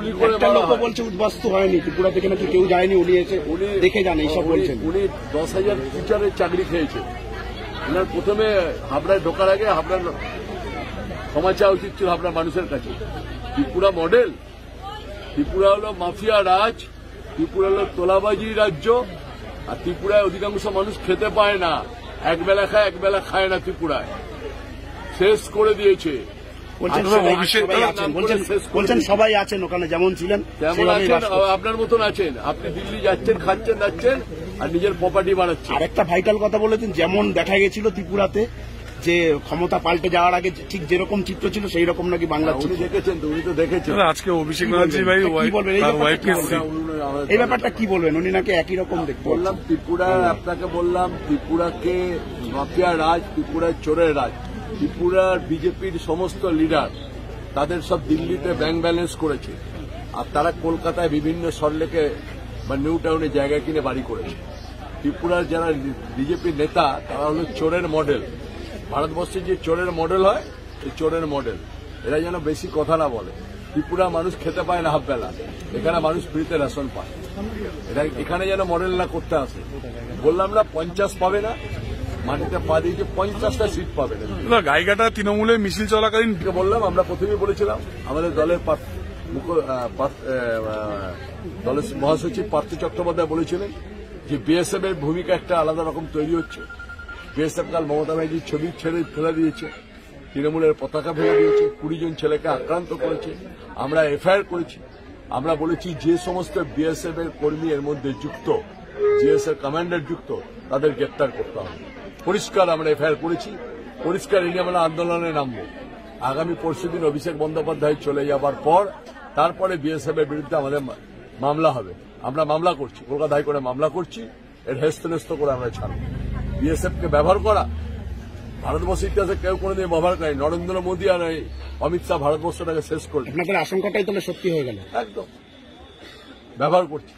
গুলি করে লোক বলছে উদ্বাস্তু হয়নি, ত্রিপুরা থেকে নাকি কেউ যায়নি, উনি এসে দেখে যান এইসব বলছেন। উনি 10,000 টিচারের চাকরি খেয়েছেন। উনার প্রথমে হাবড়ায় ঢোকার আগে হাবড়ার ক্ষমা চাওয়া উচিত ছিল হাবড়ার মানুষের কাছে। ত্রিপুরা মডেল, ত্রিপুরা হলো মাফিয়া রাজ, ত্রিপুরা হলো তোলাবাজি রাজ্য, আর ত্রিপুরায় অধিকাংশ মানুষ খেতে পায় না, একবেলা খায় একবেলা খায় না। ত্রিপুরায় শেষ করে দিয়েছে। বলছেন সবাই আছেন ওখানে, যেমন ছিলেন তেমন আছেন, আপনার মতন আছেন। আপনি দিল্লি যাচ্ছেন, খাচ্ছেন যাচ্ছেন, আর নিজের প্রপার্টি বাড়াচ্ছেন। আর একটা ভাইটাল কথা বলেছেন, যেমন দেখা গেছিল ত্রিপুরাতে যে ক্ষমতা পাল্টে যাওয়ার আগে ঠিক যেরকম চিত্র ছিল সেই রকম নাকি বাংলার উনি দেখেছেন, তো উনি তো দেখেছেন। আজকে অভিষেক ব্যানার্জি ভাই এই ব্যাপারটা কি বলবেন? উনি নাকি একই রকম দেখতে। বললাম ত্রিপুরা, আপনাকে বললাম ত্রিপুরাকে মাফিয়া রাজ, ত্রিপুরার চোরের রাজ। ত্রিপুরার বিজেপির সমস্ত লিডার তাদের সব দিল্লিতে ব্যাংক ব্যালেন্স করেছে, আর তারা কলকাতায় বিভিন্ন সল্টলেকে বা নিউ টাউনে জায়গা কিনে বাড়ি করেছে। ত্রিপুরার যারা বিজেপির নেতা তারা হল চোরের মডেল। ভারতবর্ষে যে চোরের মডেল হয়, এই চোরের মডেল। এরা যেন বেশি কথা না বলে। ত্রিপুরা মানুষ খেতে পায় না হাফ বেলা, এখানে মানুষ ফ্রিতে রেশন পায়। এরা এখানে যেন মডেল না করতে আসে। বললাম না 50 পাবে না, মাটিতে পা দিয়েছে 50টা সিট পাবে না। গাইঘাটা তৃণমূলের মিছিল চলাকালীন বললাম, আমরা প্রথমেই বলেছিলাম, আমাদের দলের দলের মহাসচিব পার্থ চট্টোপাধ্যায় বলেছিলেন যে বিএসএফ এর ভূমিকা একটা আলাদা রকম তৈরি হচ্ছে। বিএসএফ কাল মমতা ব্যানার্জির ছবি ছেড়ে ফেলে দিয়েছে, তৃণমূলের পতাকা ফেলে দিয়েছে, 20 জন ছেলেকে আক্রান্ত করেছে। আমরা এফআইআর করেছি। আমরা বলেছি যে সমস্ত বিএসএফ এর কর্মী এর মধ্যে যুক্ত, জিএসএফ কমান্ডার যুক্ত, তাদের গ্রেপ্তার করতে হবে। পরিষ্কার আমরা এফআইআর করেছি, পরিষ্কার এই নিয়ে আমরা আন্দোলনে নামবো। আগামী পরশুদিন অভিষেক বন্দ্যোপাধ্যায় চলে যাবার পর তারপরে বিএসএফ এর বিরুদ্ধে আমাদের মামলা হবে। আমরা মামলা করছি, কলকাতা হাইকোর্টে মামলা করছি। এর হেস্তনেস্ত করে আমরা ছাড়ব। বিএসএফ কে ব্যবহার করা ভারতবর্ষের ইতিহাসে কেউ কোনোদিন ব্যবহার করেনি। নরেন্দ্র মোদী আর অমিত শাহ ভারতবর্ষটাকে শেষ করছে। আপনাদের আশঙ্কাটাই তাহলে সত্যি হয়ে গেল। একদম ব্যবহার করছি।